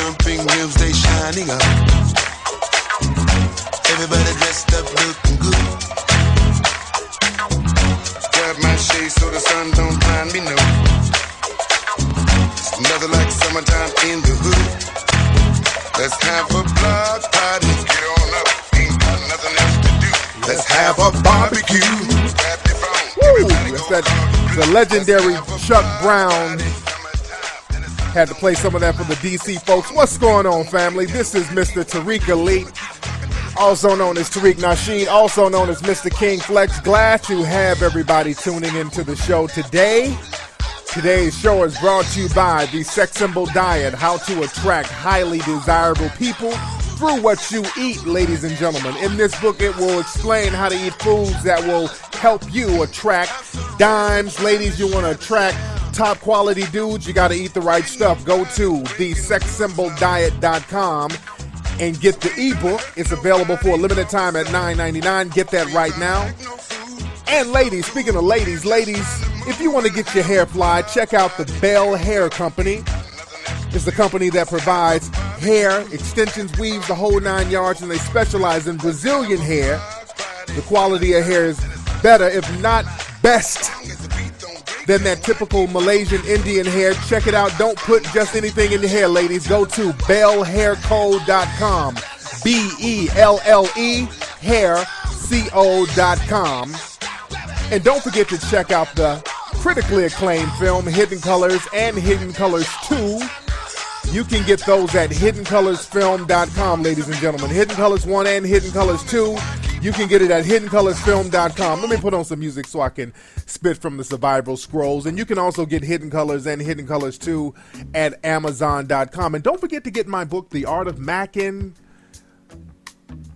jumping rims, they shining up. Everybody dressed up, looking good. Grab my shade so the sun don't blind me, no. It's nothing like summertime in the hood. Let's have a block party, get on up. Ain't got nothing else to do. Let's have a barbecue. Woo! That's the legendary Chuck Brown. Had to play some of that for the DC folks. What's going on, family? This is Mr. Tariq Elite, also known as Tariq Nasheed, also known as Mr. King Flex. Glad to have everybody tuning into the show today. Today's show is brought to you by the Sex Symbol Diet, how to attract highly desirable people through what you eat, ladies and gentlemen. In this book, it will explain how to eat foods that will help you attract dimes. Ladies, you want to attract top quality dudes, you got to eat the right stuff. Go to thesexsymboldiet.com and get the ebook. It's available for a limited time at $9.99. Get that right now. And ladies, speaking of ladies, if you want to get your hair fly, check out the Bell Hair Company. It's the company that provides hair, extensions, weaves, the whole 9 yards, and they specialize in Brazilian hair. The quality of hair is better, if not best, than that typical Malaysian Indian hair. Check it out. Don't put just anything in the hair, ladies. Go to bellhairco.com. BELLE hairco.com. And don't forget to check out the critically acclaimed film Hidden Colors and Hidden Colors 2. You can get those at hiddencolorsfilm.com, ladies and gentlemen. Hidden Colors 1 and Hidden Colors 2. You can get it at hiddencolorsfilm.com. Let me put on some music so I can spit from the survival scrolls. And you can also get Hidden Colors and Hidden Colors 2 at amazon.com. And don't forget to get my book, The Art of Mackin',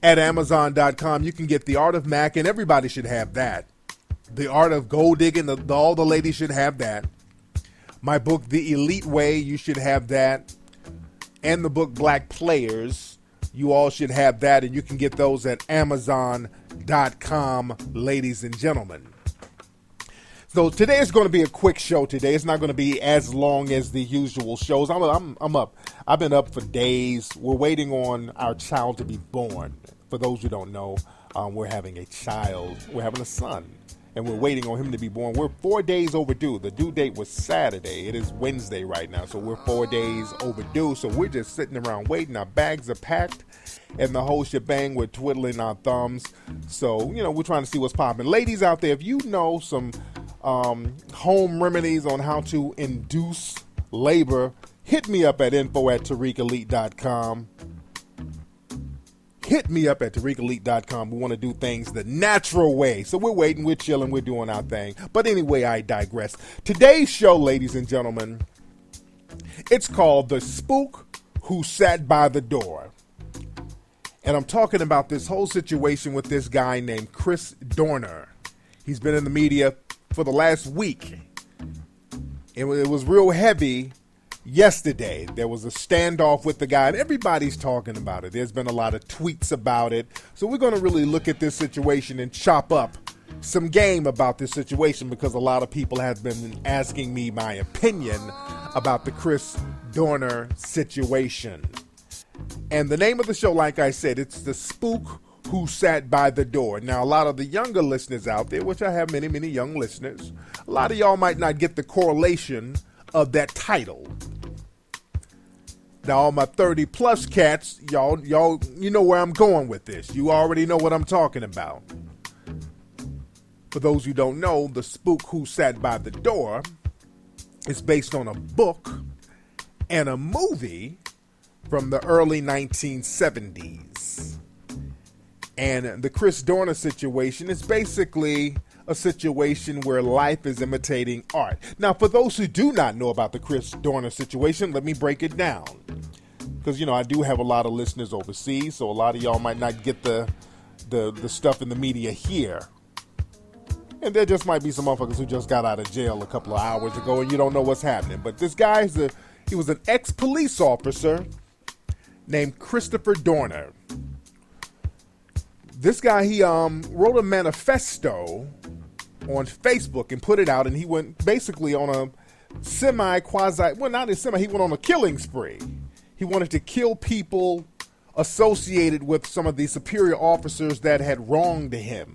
at amazon.com. You can get The Art of Mackin'. Everybody should have that. The Art of Gold Digging, all the ladies should have that. My book, The Elite Way, you should have that. And the book, Black Players, you all should have that. And you can get those at amazon.com, ladies and gentlemen. So today is going to be a quick show today. It's not going to be as long as the usual shows. I'm up. I've been up for days. We're waiting on our child to be born. For those who don't know, we're having a child. We're having a son. And we're waiting on him to be born. We're 4 days overdue. The due date was Saturday. It is Wednesday right now, so we're 4 days overdue. So we're just sitting around waiting. Our bags are packed, and the whole shebang. We're twiddling our thumbs. So, we're trying to see what's popping. Ladies out there, if you know some home remedies on how to induce labor, hit me up at info@tariqelite.com. Hit me up at tariqelite.com. We want to do things the natural way. So we're waiting, we're chilling, we're doing our thing. But anyway, I digress. Today's show, ladies and gentlemen, it's called The Spook Who Sat by the Door. And I'm talking about this whole situation with this guy named Chris Dorner. He's been in the media for the last week. It was real heavy. Yesterday, there was a standoff with the guy, and everybody's talking about it. There's been a lot of tweets about it. So we're going to really look at this situation and chop up some game about this situation, because a lot of people have been asking me my opinion about the Chris Dorner situation. And the name of the show, like I said, it's The Spook Who Sat by the Door. Now, a lot of the younger listeners out there, which I have many, many young listeners, a lot of y'all might not get the correlation of that title. Now, all my 30-plus cats, y'all, you know where I'm going with this. You already know what I'm talking about. For those who don't know, The Spook Who Sat by the Door is based on a book and a movie from the early 1970s. And the Chris Dorner situation is basically a situation where life is imitating art. Now, for those who do not know about the Chris Dorner situation, let me break it down. Because, I do have a lot of listeners overseas, so a lot of y'all might not get the stuff in the media here. And there just might be some motherfuckers who just got out of jail a couple of hours ago and you don't know what's happening. But this guy, he was an ex-police officer named Christopher Dorner. This guy, he wrote a manifesto on Facebook and put it out, and he went basically on a he went on a killing spree. He wanted to kill people associated with some of the superior officers that had wronged him.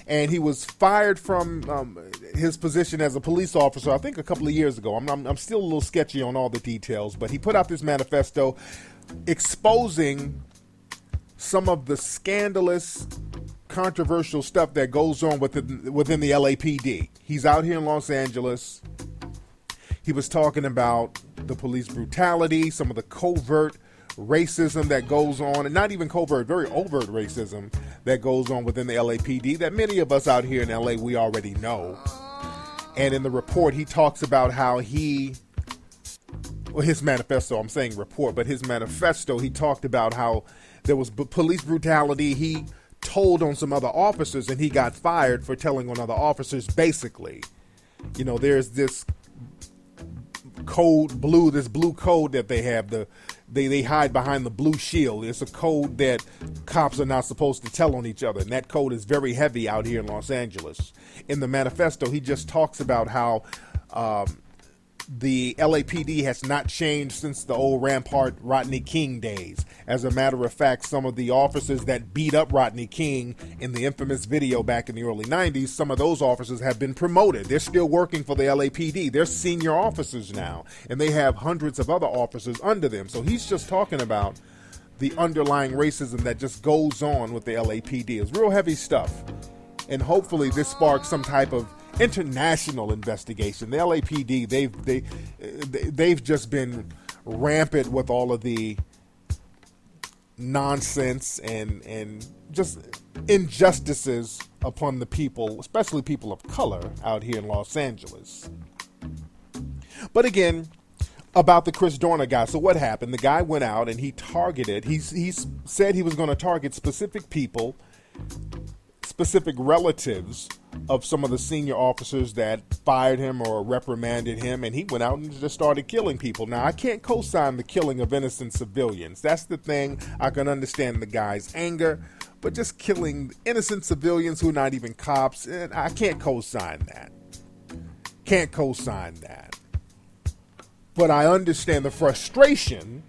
And he was fired from his position as a police officer, I think a couple of years ago. I'm still a little sketchy on all the details, but he put out this manifesto exposing some of the scandalous, controversial stuff that goes on within the LAPD. He's out here in Los Angeles. He was talking about the police brutality, some of the covert racism that goes on, and not even covert, very overt racism that goes on within the LAPD that many of us out here in LA, we already know. And in the report, he talks about how his manifesto, I'm saying report, but his manifesto, he talked about how there was police brutality. He told on some other officers and he got fired for telling on other officers, basically. You know, there's this blue code that they have, they hide behind the blue shield. It's a code that cops are not supposed to tell on each other, and that code is very heavy out here in Los Angeles. In the manifesto, he just talks about how the LAPD has not changed since the old Rampart Rodney King days. As a matter of fact, some of the officers that beat up Rodney King in the infamous video back in the early 90s, some of those officers have been promoted. They're still working for the LAPD. They're senior officers now, and they have hundreds of other officers under them. So he's just talking about the underlying racism that just goes on with the LAPD. It's real heavy stuff. And hopefully this sparks some type of international investigation. The LAPD, they've just been rampant with all of the nonsense and just injustices upon the people, especially people of color out here in Los Angeles. But again, about the Chris Dorner guy. So what happened? The guy went out and he said he was going to target specific people, specific relatives of some of the senior officers that fired him or reprimanded him, and he went out and just started killing people. Now, I can't co-sign the killing of innocent civilians. That's the thing. I can understand the guy's anger, but just killing innocent civilians who are not even cops, I can't co-sign that. Can't co-sign that. But I understand the frustration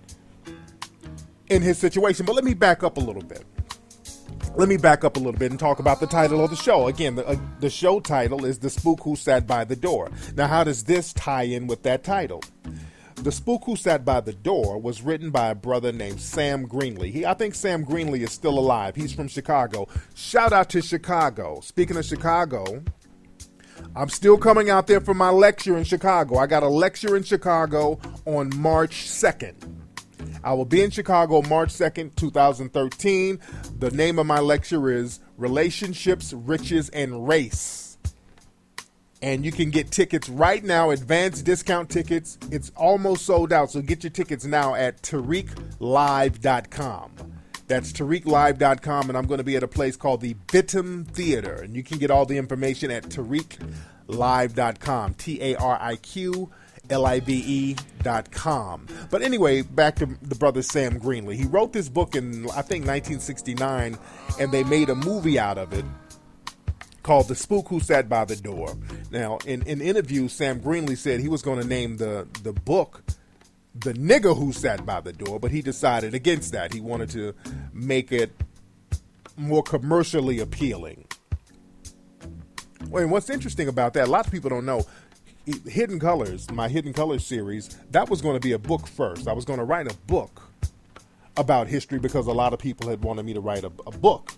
in his situation. But let me back up a little bit. And talk about the title of the show. Again, the show title is The Spook Who Sat by the Door. Now, how does this tie in with that title? The Spook Who Sat by the Door was written by a brother named Sam Greenlee. I think Sam Greenlee is still alive. He's from Chicago. Shout out to Chicago. Speaking of Chicago, I'm still coming out there for my lecture in Chicago. I got a lecture in Chicago on March 2nd. I will be in Chicago March 2nd, 2013. The name of my lecture is Relationships, Riches, and Race. And you can get tickets right now, advanced discount tickets. It's almost sold out, so get your tickets now at TariqLive.com. That's TariqLive.com, and I'm going to be at a place called the Bitum Theater. And you can get all the information at TariqLive.com, TariqLive.com. But anyway, back to the brother Sam Greenlee. He wrote this book in, I think, 1969, and they made a movie out of it called The Spook Who Sat by the Door. Now, in interviews, Sam Greenlee said he was going to name the book The Nigger Who Sat by the Door, but he decided against that. He wanted to make it more commercially appealing. Well, and what's interesting about that, a lot of people don't know, Hidden Colors, my Hidden Colors series, that was going to be a book first. I was going to write a book about history because a lot of people had wanted me to write a book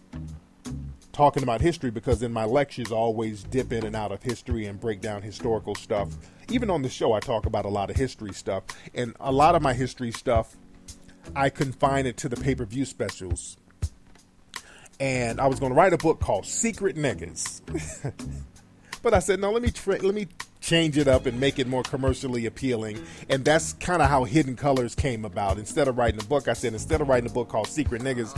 talking about history, because in my lectures I always dip in and out of history and break down historical stuff. Even on the show I talk about a lot of history stuff, and a lot of my history stuff I confine it to the pay-per-view specials. And I was going to write a book called Secret Niggas. But I said, no, let me change it up and make it more commercially appealing. And that's kind of how Hidden Colors came about. Instead of writing a book, I said, instead of writing a book called Secret Niggas,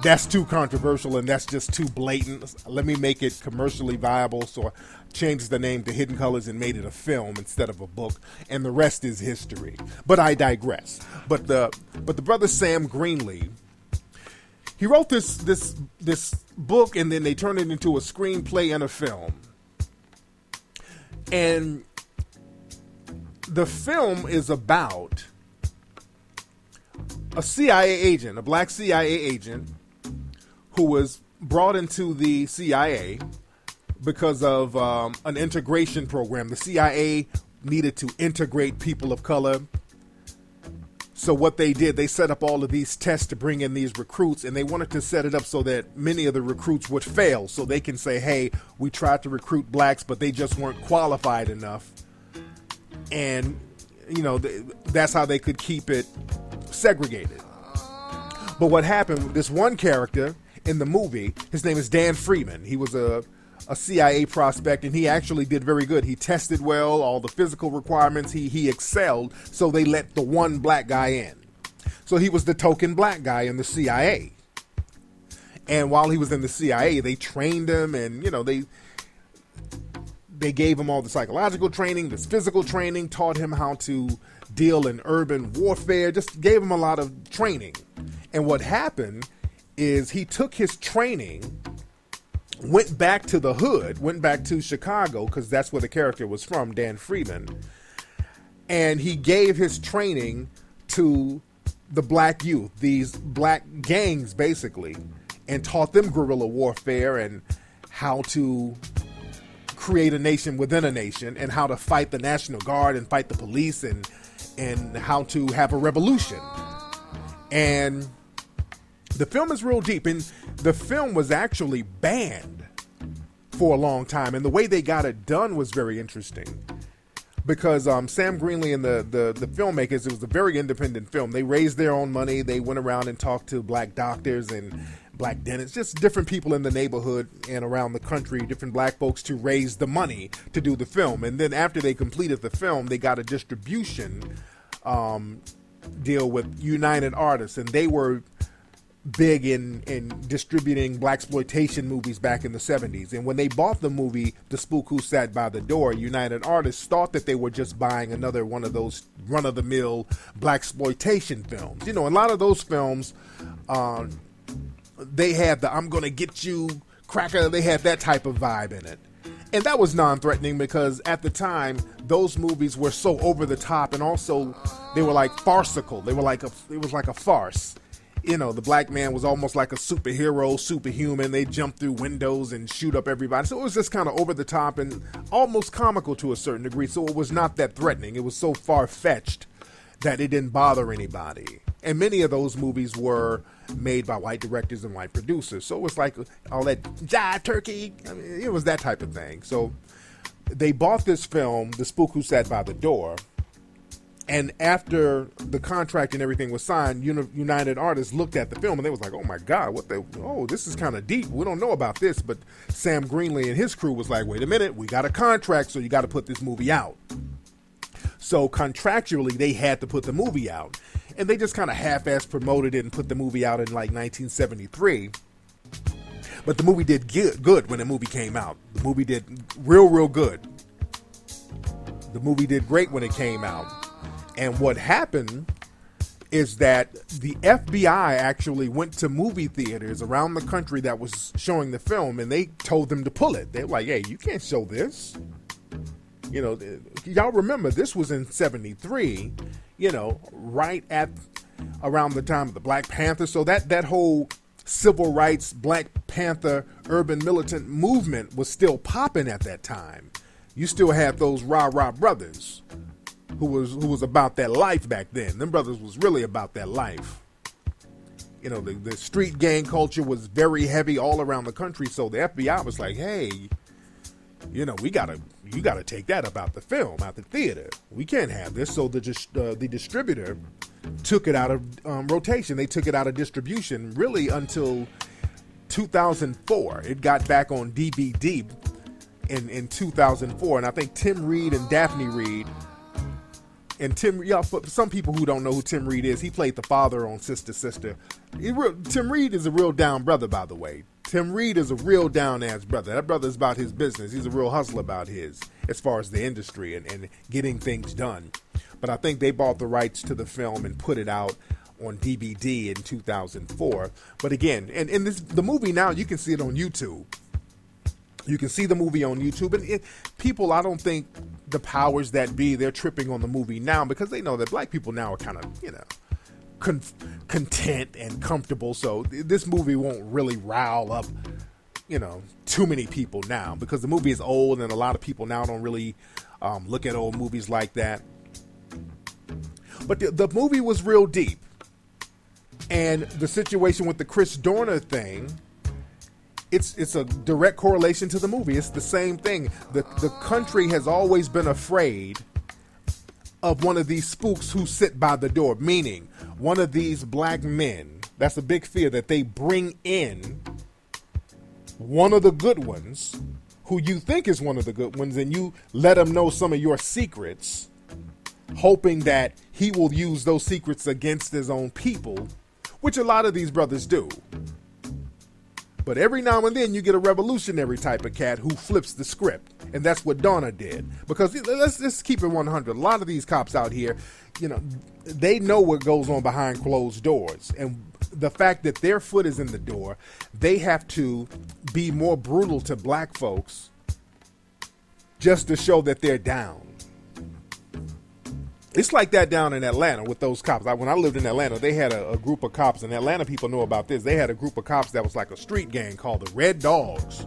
that's too controversial and that's just too blatant. Let me make it commercially viable. So I changed the name to Hidden Colors and made it a film instead of a book. And the rest is history. But I digress. But the brother Sam Greenlee, he wrote this book, and then they turned it into a screenplay and a film. And the film is about a CIA agent, a black CIA agent, who was brought into the CIA because of an integration program. The CIA needed to integrate people of color. So what they did, they set up all of these tests to bring in these recruits, and they wanted to set it up so that many of the recruits would fail, so they can say, hey, we tried to recruit blacks, but they just weren't qualified enough. And, you know, that's how they could keep it segregated. But what happened, this one character in the movie, his name is Dan Freeman. He was a CIA prospect, and he actually did very good. He tested well, all the physical requirements, he excelled, so they let the one black guy in. So he was the token black guy in the CIA. And while he was in the CIA, they trained him, and, you know, they gave him all the psychological training, this physical training, taught him how to deal in urban warfare, just gave him a lot of training. And what happened is he took his training, went back to the hood, went back to Chicago, because that's where the character was from, Dan Freeman, and he gave his training to the black youth, these black gangs basically, and taught them guerrilla warfare and how to create a nation within a nation, and how to fight the National Guard and fight the police, and how to have a revolution. And the film is real deep, and the film was actually banned for a long time, and the way they got it done was very interesting, because Sam Greenlee and the filmmakers, it was a very independent film. They raised their own money. They went around and talked to black doctors and black dentists, just different people in the neighborhood and around the country, different black folks, to raise the money to do the film. And then after they completed the film, they got a distribution deal with United Artists, and they were big in distributing blaxploitation movies back in the 70s. And when they bought the movie The Spook Who Sat by the Door, United Artists thought that they were just buying another one of those run-of-the-mill blaxploitation films. You know, a lot of those films, they had the I'm gonna get you cracker, they had that type of vibe in it. And that was non-threatening, because at the time, those movies were so over the top, and also they were like farcical. It was like a farce. You know, the black man was almost like a superhero, superhuman. They jump through windows and shoot up everybody. So it was just kind of over the top and almost comical to a certain degree. So it was not that threatening. It was so far-fetched that it didn't bother anybody. And many of those movies were made by white directors and white producers. So it was like all that jive turkey. I mean, it was that type of thing. So they bought this film, The Spook Who Sat by the Door. And after the contract and everything was signed, United Artists looked at the film and they was like, oh my God, this is kind of deep. We don't know about this. But Sam Greenlee and his crew was like, wait a minute, we got a contract, so you got to put this movie out. So contractually, they had to put the movie out. And they just kind of half-ass promoted it and put the movie out in like 1973. But the movie did good when the movie came out. The movie did real good. The movie did great when it came out. And what happened is that the FBI actually went to movie theaters around the country that was showing the film, and they told them to pull it. They were like, hey, you can't show this. You know, y'all remember this was in 73, you know, right at around the time of the Black Panther. So that whole civil rights, Black Panther, urban militant movement was still popping at that time. You still had those rah-rah brothers who was about that life back then. Them brothers was really about that life. You know, the street gang culture was very heavy all around the country. So the FBI was like, hey, you know, you gotta take that up out the film, out the theater. We can't have this. So the distributor took it out of rotation. They took it out of distribution really until 2004. It got back on DVD in 2004. And I think Tim Reed and Daphne Reed, and for some people who don't know who Tim Reed is, he played the father on Sister Sister. Tim Reed is a real down brother, by the way. Tim Reed is a real down-ass brother. That brother's about his business. He's a real hustler about his, as far as the industry and getting things done. But I think they bought the rights to the film and put it out on DVD in 2004. But again, and the movie now, you can see it on YouTube. You can see the movie on YouTube. And people, I don't think the powers that be, they're tripping on the movie now because they know that black people now are kind of, you know, content and comfortable. So this movie won't really rile up, too many people now, because the movie is old and a lot of people now don't really look at old movies like that. But the movie was real deep. And the situation with the Chris Dorner thing, it's a direct correlation to the movie. It's the same thing. The country has always been afraid of one of these spooks who sit by the door, meaning one of these black men. That's a big fear, that they bring in one of the good ones, who you think is one of the good ones, and you let him know some of your secrets, hoping that he will use those secrets against his own people, which a lot of these brothers do. But every now and then you get a revolutionary type of cat who flips the script. And that's what Donna did. Because let's keep it 100. A lot of these cops out here, they know what goes on behind closed doors. And the fact that their foot is in the door, they have to be more brutal to black folks just to show that they're down. It's like that down in Atlanta with those cops. When I lived in Atlanta, they had a group of cops, and Atlanta people know about this. They had a group of cops that was like a street gang called the Red Dogs.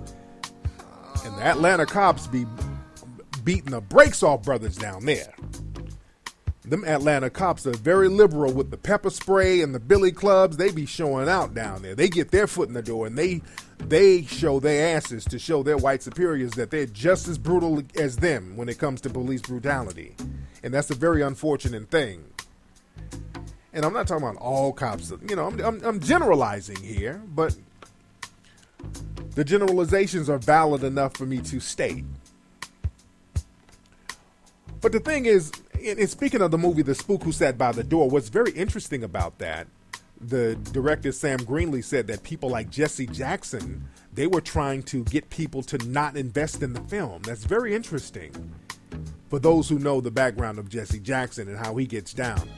And the Atlanta cops be beating the brakes off brothers down there. Them Atlanta cops are very liberal with the pepper spray and the billy clubs. They be showing out down there. They get their foot in the door, and they show their asses to show their white superiors that they're just as brutal as them when it comes to police brutality. And that's a very unfortunate thing. And I'm not talking about all cops. I'm generalizing here, but the generalizations are valid enough for me to state. But the thing is, and speaking of the movie, The Spook Who Sat by the Door, what's very interesting about that, the director Sam Greenlee said that people like Jesse Jackson, they were trying to get people to not invest in the film. That's very interesting. For those who know the background of Jesse Jackson and how he gets down.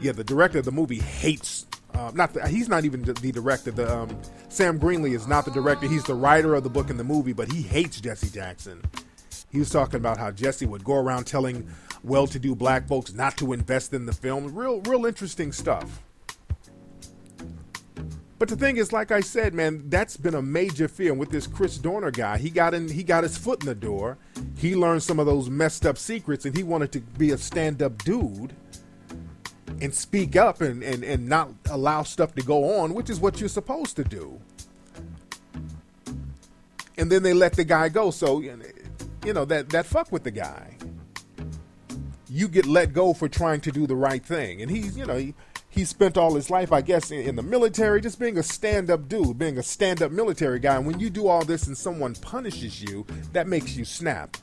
Yeah, the director of the movie hates, he's not even the director. Sam Greenlee is not the director. He's the writer of the book and the movie, but he hates Jesse Jackson. He was talking about how Jesse would go around telling well-to-do black folks not to invest in the film. Real interesting stuff. But the thing is, like I said, man, that's been a major fear. And with this Chris Dorner guy, he got his foot in the door. He learned some of those messed up secrets, and he wanted to be a stand-up dude and speak up and not allow stuff to go on, which is what you're supposed to do. And then they let the guy go. So, that fuck with the guy. You get let go for trying to do the right thing. And he spent all his life, I guess, in the military, just being a stand-up dude, being a stand-up military guy. And when you do all this and someone punishes you, that makes you snap.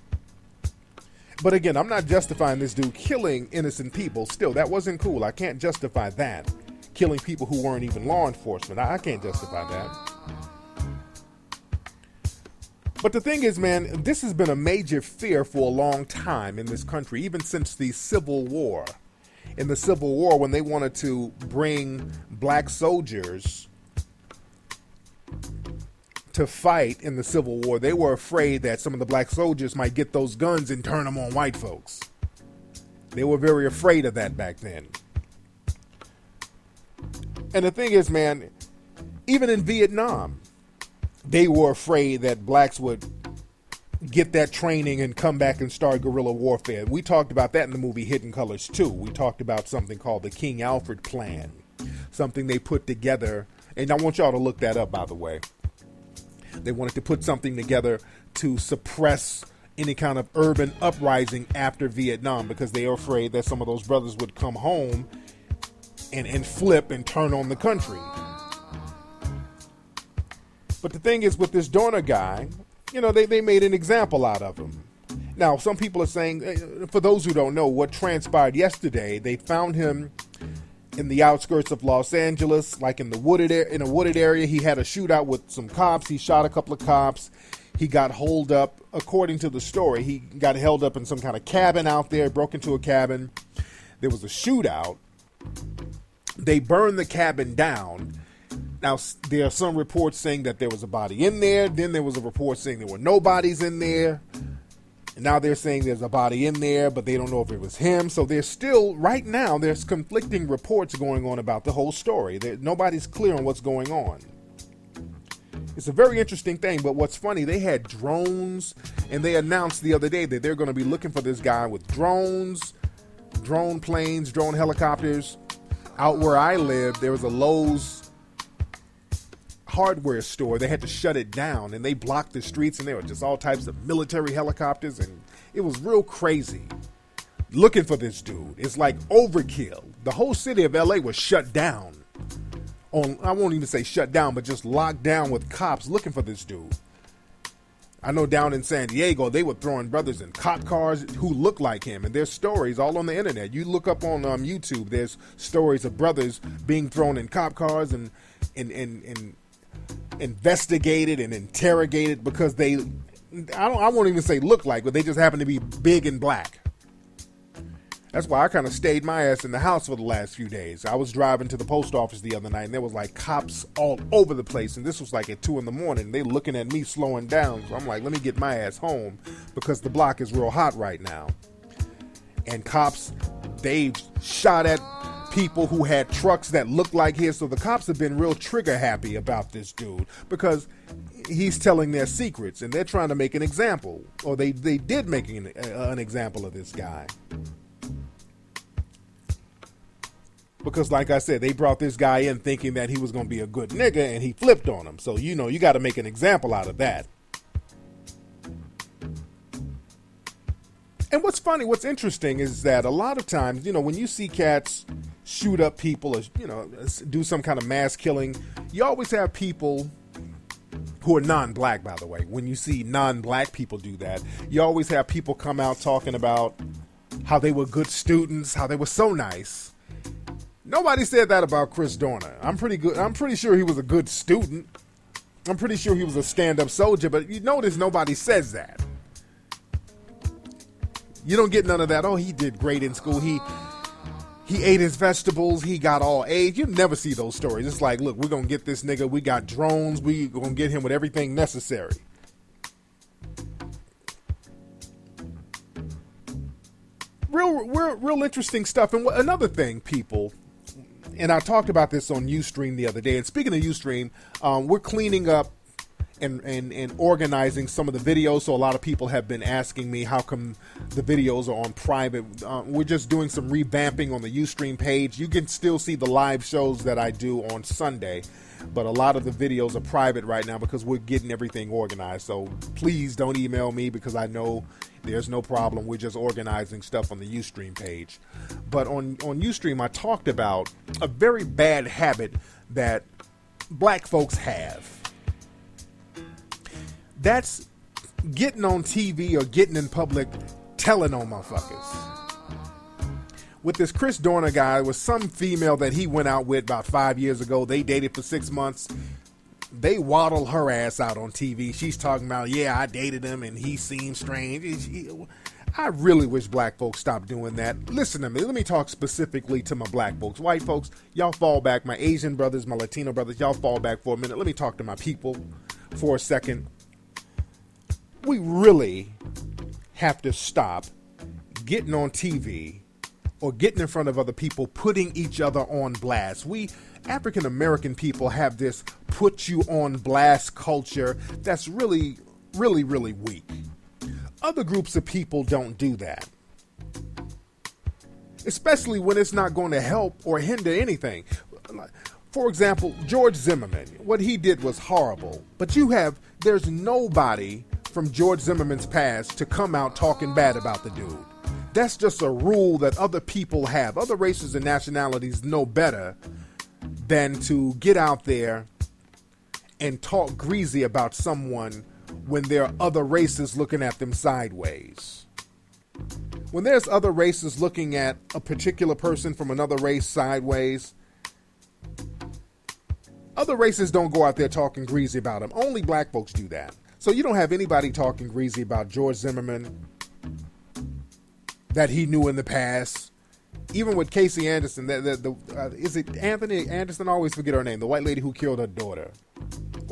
But again, I'm not justifying this dude killing innocent people. Still, that wasn't cool. I can't justify that. Killing people who weren't even law enforcement. I can't justify that. But the thing is, man, this has been a major fear for a long time in this country, even since the Civil War. In the Civil War, when they wanted to bring black soldiers to fight in the Civil War, they were afraid that some of the black soldiers might get those guns and turn them on white folks. They were very afraid of that back then. And the thing is, man, even in Vietnam, they were afraid that blacks would get that training and come back and start guerrilla warfare. We talked about that in the movie Hidden Colors too. We talked about something called the King Alfred Plan, something they put together, and I want y'all to look that up, by the way. They wanted to put something together to suppress any kind of urban uprising after Vietnam, because they were afraid that some of those brothers would come home and flip and turn on the country. But the thing is, with this Dorner guy, they made an example out of him. Now, some people are saying, for those who don't know, what transpired yesterday, they found him in the outskirts of Los Angeles, like in a wooded area. He had a shootout with some cops. He shot a couple of cops. He got holed up. According to the story, he got held up in some kind of cabin out there, broke into a cabin. There was a shootout. They burned the cabin down. Now, there are some reports saying that there was a body in there. Then there was a report saying there were no bodies in there. Now they're saying there's a body in there, but they don't know if it was him. So there's still, right now, there's conflicting reports going on about the whole story. Nobody's clear on what's going on. It's a very interesting thing, but what's funny, they had drones, and they announced the other day that they're going to be looking for this guy with drones, drone planes, drone helicopters. Out where I live, there was a Lowe's hardware store. They had to shut it down, and they blocked the streets, and there were just all types of military helicopters, and it was real crazy looking for this dude. It's like overkill. The whole city of LA was shut down. I won't even say shut down, but just locked down with cops looking for this dude. I know down in San Diego, they were throwing brothers in cop cars who look like him, and there's stories all on the internet. You look up on YouTube, there's stories of brothers being thrown in cop cars and investigated and interrogated because I won't even say look like, but they just happen to be big and black. That's why I kind of stayed my ass in the house for the last few days. I was driving to the post office the other night, and there was like cops all over the place, and this was like at 2 a.m. They looking at me slowing down, so I'm like, let me get my ass home because the block is real hot right now. And cops, they've shot at people who had trucks that looked like his, so the cops have been real trigger happy about this dude because he's telling their secrets, and they're trying to make an example, or they did make an example of this guy. Because like I said, they brought this guy in thinking that he was going to be a good nigga, and he flipped on him. So, you got to make an example out of that. And what's funny, what's interesting is that a lot of times, when you see cats shoot up people or, do some kind of mass killing, you always have people who are non-black, by the way. When you see non-black people do that, you always have people come out talking about how they were good students, how they were so nice. Nobody said that about Chris Dorner. I'm pretty sure he was a good student. I'm pretty sure he was a stand-up soldier, but you notice nobody says that. You don't get none of that. Oh, he did great in school. He ate his vegetables. He got all A's. You never see those stories. It's like, look, we're going to get this nigga. We got drones. We're going to get him with everything necessary. Real interesting stuff. And another thing, people, and I talked about this on Ustream the other day. And speaking of Ustream, we're cleaning up and organizing some of the videos. So a lot of people have been asking me how come the videos are on private. We're just doing some revamping on the Ustream page. You can still see the live shows that I do on Sunday, but a lot of the videos are private right now because we're getting everything organized. So please don't email me because I know there's no problem. We're just organizing stuff on the Ustream page. But on Ustream, I talked about a very bad habit that black folks have. That's getting on TV or getting in public telling on motherfuckers. With this Chris Dorner guy, was some female that he went out with about 5 years ago. They dated for 6 months. They waddle her ass out on TV. She's talking about, yeah, I dated him and he seemed strange. I really wish black folks stopped doing that. Listen to me. Let me talk specifically to my black folks. White folks, y'all fall back. My Asian brothers, my Latino brothers, y'all fall back for a minute. Let me talk to my people for a second. We really have to stop getting on TV or getting in front of other people, putting each other on blast. We African American people have this put you on blast culture that's really, really, really weak. Other groups of people don't do that, especially when it's not going to help or hinder anything. For example, George Zimmerman, what he did was horrible, but there's nobody from George Zimmerman's past to come out talking bad about the dude. That's just a rule that other people have. Other races and nationalities know better than to get out there and talk greasy about someone when there are other races looking at them sideways. When there's other races looking at a particular person from another race sideways, other races don't go out there talking greasy about them. Only black folks do that. So you don't have anybody talking greasy about George Zimmerman that he knew in the past. Even with Casey Anderson, is it Anthony Anderson? I always forget her name. The white lady who killed her daughter.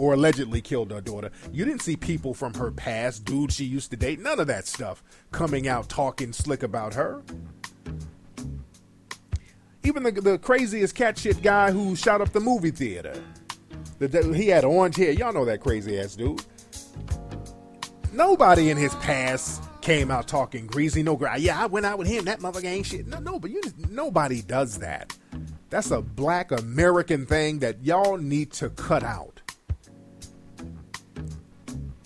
or allegedly killed her daughter. You didn't see people from her past, dudes she used to date, none of that stuff coming out talking slick about her. Even the craziest cat shit guy who shot up the movie theater. He had orange hair. Y'all know that crazy ass dude. Nobody in his past came out talking greasy. Yeah, I went out with him. That motherfucker ain't shit. No, but nobody does that. That's a black American thing that y'all need to cut out.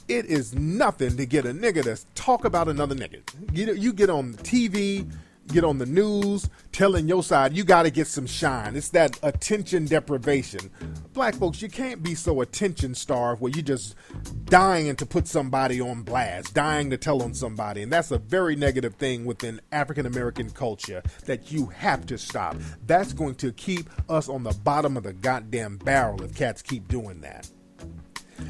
It is nothing to get a nigga to talk about another nigga. You get on the TV, get on the news, telling your side, you got to get some shine. It's that attention deprivation. Black folks, you can't be so attention starved where you're just dying to put somebody on blast, dying to tell on somebody. And that's a very negative thing within African American culture that you have to stop. That's going to keep us on the bottom of the goddamn barrel if cats keep doing that.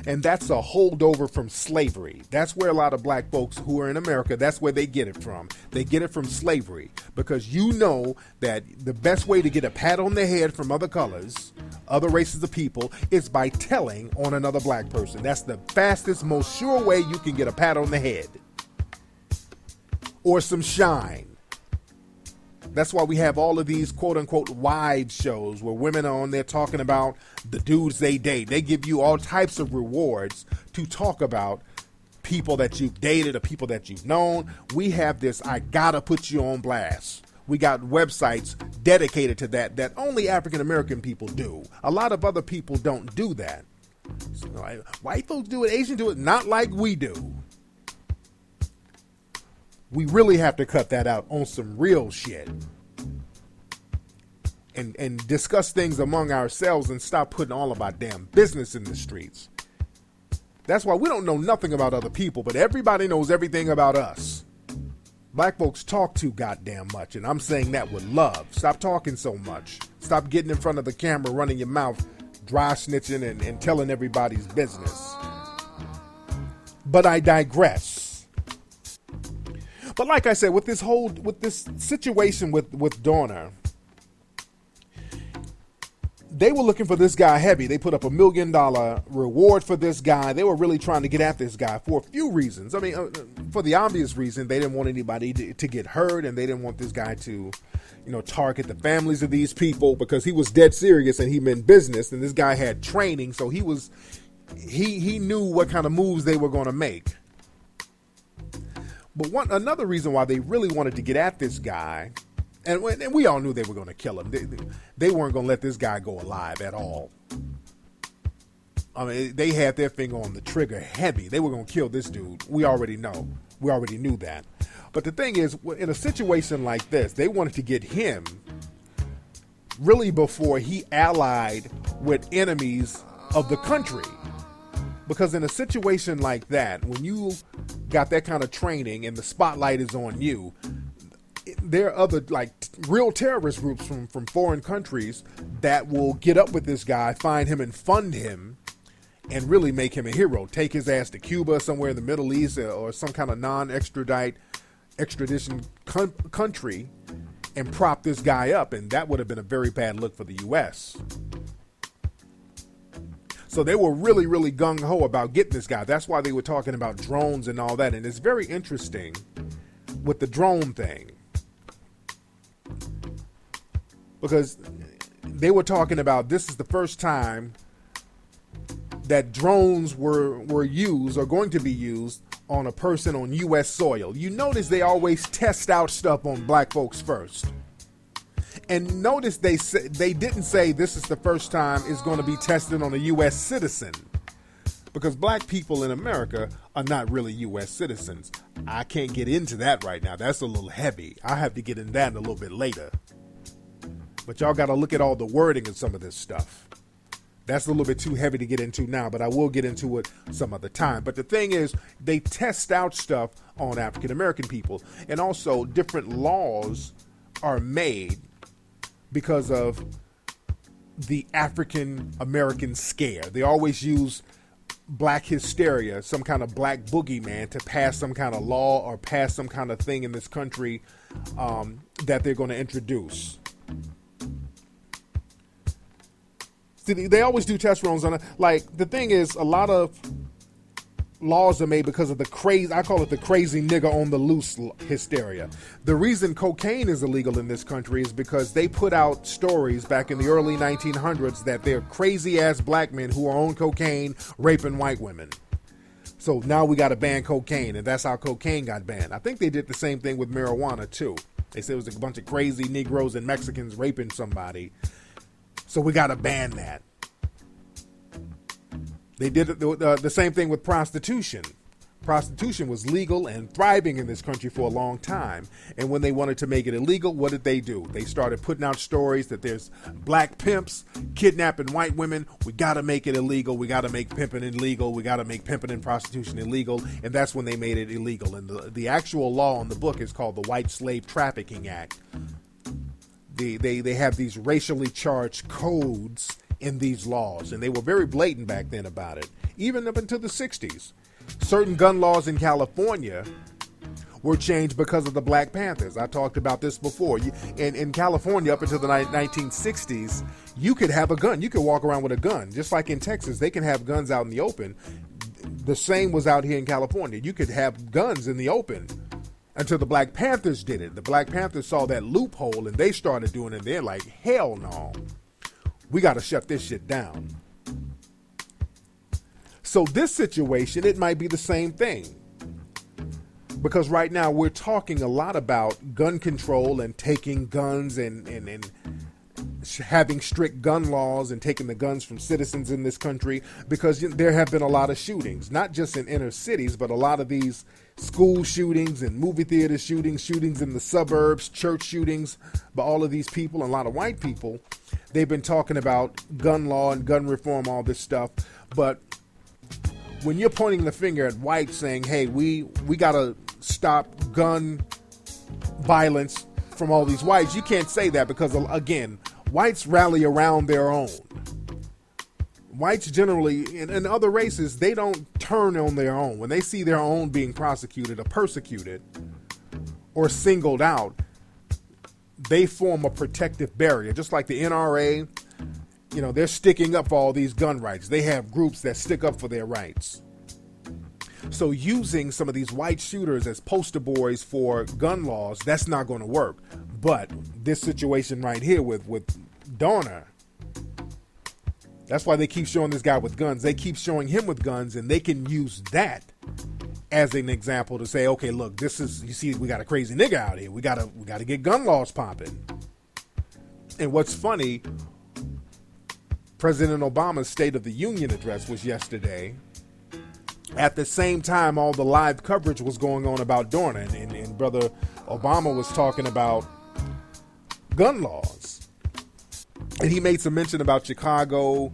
And that's a holdover from slavery. That's where a lot of black folks who are in America, that's where they get it from. They get it from slavery because you know that the best way to get a pat on the head from other colors, other races of people, is by telling on another black person. That's the fastest, most sure way you can get a pat on the head or some shine. That's why we have all of these quote-unquote wives shows where women are on there talking about the dudes they date. They give you all types of rewards to talk about people that you've dated or people that you've known. We have this, I gotta put you on blast. We got websites dedicated to that only African-American people do. A lot of other people don't do that. So, white folks do it, Asians do it, not like we do. We really have to cut that out on some real shit and discuss things among ourselves and stop putting all of our damn business in the streets. That's why we don't know nothing about other people, but everybody knows everything about us. Black folks talk too goddamn much, and I'm saying that with love. Stop talking so much. Stop getting in front of the camera, running your mouth, dry snitching and telling everybody's business. But I digress. But like I said, with this situation with Dorner, they were looking for this guy heavy. They put up $1 million reward for this guy. They were really trying to get at this guy for a few reasons. I mean, for the obvious reason, they didn't want anybody to get hurt, and they didn't want this guy to, target the families of these people because he was dead serious and he meant business. And this guy had training, so he knew what kind of moves they were going to make. But another reason why they really wanted to get at this guy, and we all knew they were going to kill him. They weren't going to let this guy go alive at all. I mean, they had their finger on the trigger heavy. They were going to kill this dude. We already know. We already knew that. But the thing is, in a situation like this, they wanted to get him really before he allied with enemies of the country. Because in a situation like that, when you got that kind of training and the spotlight is on you, there are other real terrorist groups from foreign countries that will get up with this guy, find him and fund him and really make him a hero. Take his ass to Cuba, somewhere in the Middle East or some kind of extradition country and prop this guy up. And that would have been a very bad look for the U.S. So they were really, really gung-ho about getting this guy. That's why they were talking about drones and all that. And it's very interesting with the drone thing. Because they were talking about this is the first time that drones were used or going to be used on a person on U.S. soil. You notice they always test out stuff on black folks first. And notice they didn't say this is the first time it's going to be tested on a U.S. citizen. Because black people in America are not really U.S. citizens. I can't get into that right now. That's a little heavy. I have to get in that a little bit later. But y'all got to look at all the wording of some of this stuff. That's a little bit too heavy to get into now, but I will get into it some other time. But the thing is, they test out stuff on African American people. And also, different laws are made because of the African American scare. They always use black hysteria, some kind of black boogeyman, to pass some kind of law or pass some kind of thing in this country that they're going to introduce. See, they always do test runs on it. Like, the thing is, a lot of laws are made because of the crazy, I call it the crazy nigga on the loose hysteria. The reason cocaine is illegal in this country is because they put out stories back in the early 1900s that they're crazy ass black men who are on cocaine raping white women. So now we got to ban cocaine, and that's how cocaine got banned. I think they did the same thing with marijuana too. They said it was a bunch of crazy Negroes and Mexicans raping somebody, so we got to ban that. They did the same thing with prostitution. Prostitution was legal and thriving in this country for a long time. And when they wanted to make it illegal, what did they do? They started putting out stories that there's black pimps kidnapping white women. We got to make it illegal. We got to make pimping illegal. We got to make pimping and prostitution illegal. And that's when they made it illegal. And the actual law in the book is called the White Slave Trafficking Act. They have these racially charged codes in these laws, and they were very blatant back then about it, even up into the 60s. Certain gun laws in California were changed because of the Black Panthers. I talked about this before. In California, up until the 1960s, you could have a gun. You could walk around with a gun. Just like in Texas, they can have guns out in the open. The same was out here in California. You could have guns in the open until the Black Panthers did it. The Black Panthers saw that loophole, and they started doing it. They're like, hell no. We got to shut this shit down. So this situation, it might be the same thing. Because right now we're talking a lot about gun control and taking guns and having strict gun laws and taking the guns from citizens in this country, because there have been a lot of shootings, not just in inner cities, but a lot of these school shootings and movie theater shootings in the suburbs, church shootings by all of these people, and a lot of white people. They've been talking about gun law and gun reform, all this stuff. But when you're pointing the finger at whites saying, hey, we got to stop gun violence from all these whites, you can't say that because, again, whites rally around their own. Whites generally, in other races, they don't turn on their own. When they see their own being prosecuted or persecuted or singled out, they form a protective barrier. Just like the NRA, they're sticking up for all these gun rights. They have groups that stick up for their rights. So using some of these white shooters as poster boys for gun laws, that's not going to work. But this situation right here with Dorner, that's why they keep showing this guy with guns. They keep showing him with guns, and they can use that as an example to say, okay, look, you see, we got a crazy nigga out here. We gotta get gun laws popping. And what's funny, President Obama's State of the Union address was yesterday. At the same time, all the live coverage was going on about Dorner, and Brother Obama was talking about gun laws. And he made some mention about Chicago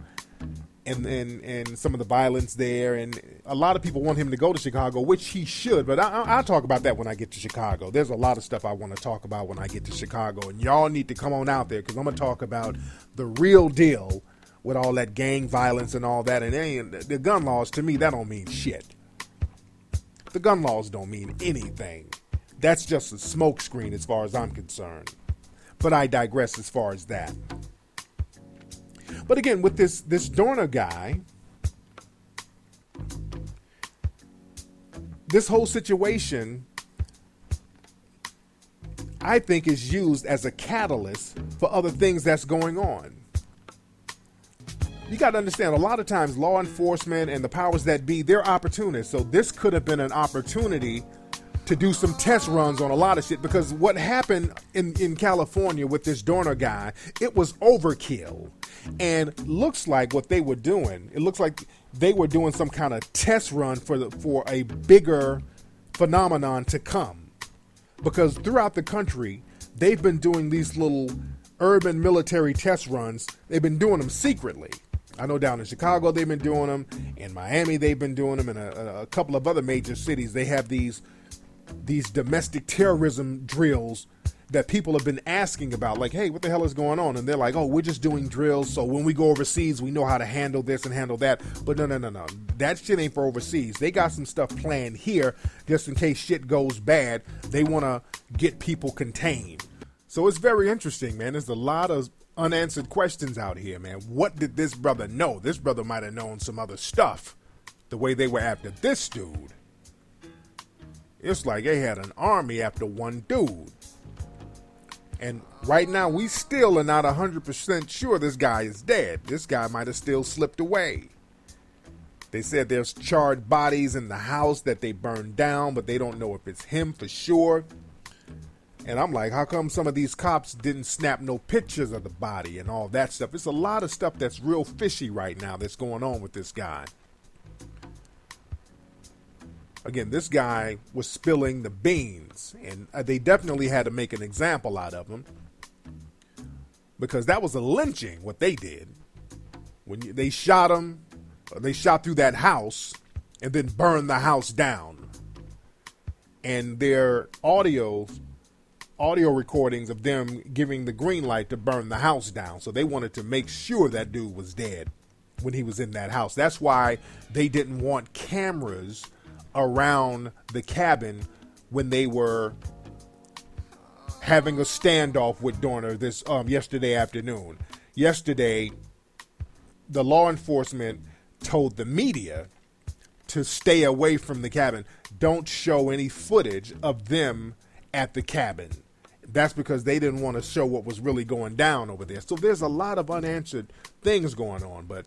and some of the violence there. And a lot of people want him to go to Chicago, which he should. But I'll talk about that when I get to Chicago. There's a lot of stuff I want to talk about when I get to Chicago. And y'all need to come on out there, because I'm going to talk about the real deal with all that gang violence and all that. And the gun laws, to me, that don't mean shit. The gun laws don't mean anything. That's just a smokescreen as far as I'm concerned. But I digress as far as that. But again, with this Dorner guy, this whole situation, I think, is used as a catalyst for other things that's going on. You got to understand, a lot of times law enforcement and the powers that be, they're opportunists. So this could have been an opportunity to do some test runs on a lot of shit, because what happened in California with this Dorner guy, it was overkill. And looks like what they were doing, it looks like they were doing some kind of test run for a bigger phenomenon to come. Because throughout the country, they've been doing these little urban military test runs. They've been doing them secretly. I know down in Chicago they've been doing them. In Miami they've been doing them. In a couple of other major cities, they have these domestic terrorism drills that people have been asking about, like, hey, what the hell is going on? And they're like, oh, we're just doing drills, so when we go overseas, we know how to handle this and handle that. But no. That shit ain't for overseas. They got some stuff planned here just in case shit goes bad. They want to get people contained. So it's very interesting, man. There's a lot of unanswered questions out here, man. What did this brother know? This brother might have known some other stuff. The way they were after this dude. It's like they had an army after one dude. And right now, we still are not 100% sure this guy is dead. This guy might have still slipped away. They said there's charred bodies in the house that they burned down, but they don't know if it's him for sure. And I'm like, how come some of these cops didn't snap no pictures of the body and all that stuff? It's a lot of stuff that's real fishy right now that's going on with this guy. Again, this guy was spilling the beans, and they definitely had to make an example out of him, because that was a lynching, what they did. When they shot him, they shot through that house and then burned the house down. And their audio recordings of them giving the green light to burn the house down. So they wanted to make sure that dude was dead when he was in that house. That's why they didn't want cameras around the cabin when they were having a standoff with Dorner this yesterday afternoon. Yesterday, the law enforcement told the media to stay away from the cabin. Don't show any footage of them at the cabin. That's because they didn't want to show what was really going down over there. So there's a lot of unanswered things going on, but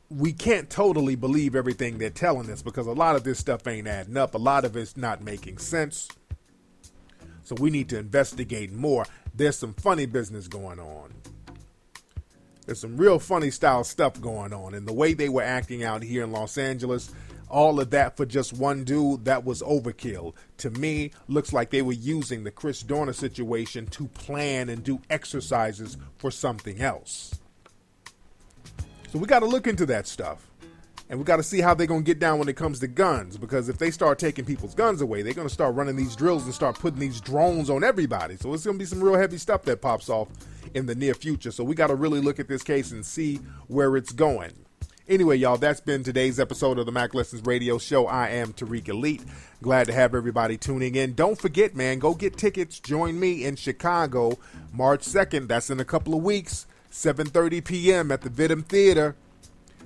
we can't totally believe everything they're telling us, because a lot of this stuff ain't adding up. A lot of it's not making sense. So we need to investigate more. There's some funny business going on. There's some real funny style stuff going on. And the way they were acting out here in Los Angeles, all of that for just one dude, that was overkill. To me, looks like they were using the Chris Dorner situation to plan and do exercises for something else. So we got to look into that stuff. And we got to see how they're going to get down when it comes to guns. Because if they start taking people's guns away, they're going to start running these drills and start putting these drones on everybody. So it's going to be some real heavy stuff that pops off in the near future. So we got to really look at this case and see where it's going. Anyway, y'all, that's been today's episode of the Mack Lessons Radio Show. I am Tariq Elite. Glad to have everybody tuning in. Don't forget, man, go get tickets. Join me in Chicago, March 2nd. That's in a couple of weeks. 7:30 p.m. at the Vidum Theater.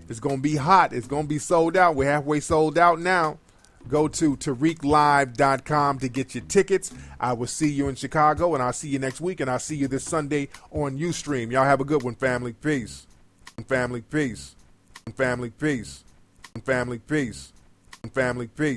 It's going to be hot. It's going to be sold out. We're halfway sold out now. Go to TariqLive.com to get your tickets. I will see you in Chicago, and I'll see you next week, and I'll see you this Sunday on Ustream. Y'all have a good one, family. Peace. Family, peace. Family, peace. Family, peace. Family, peace.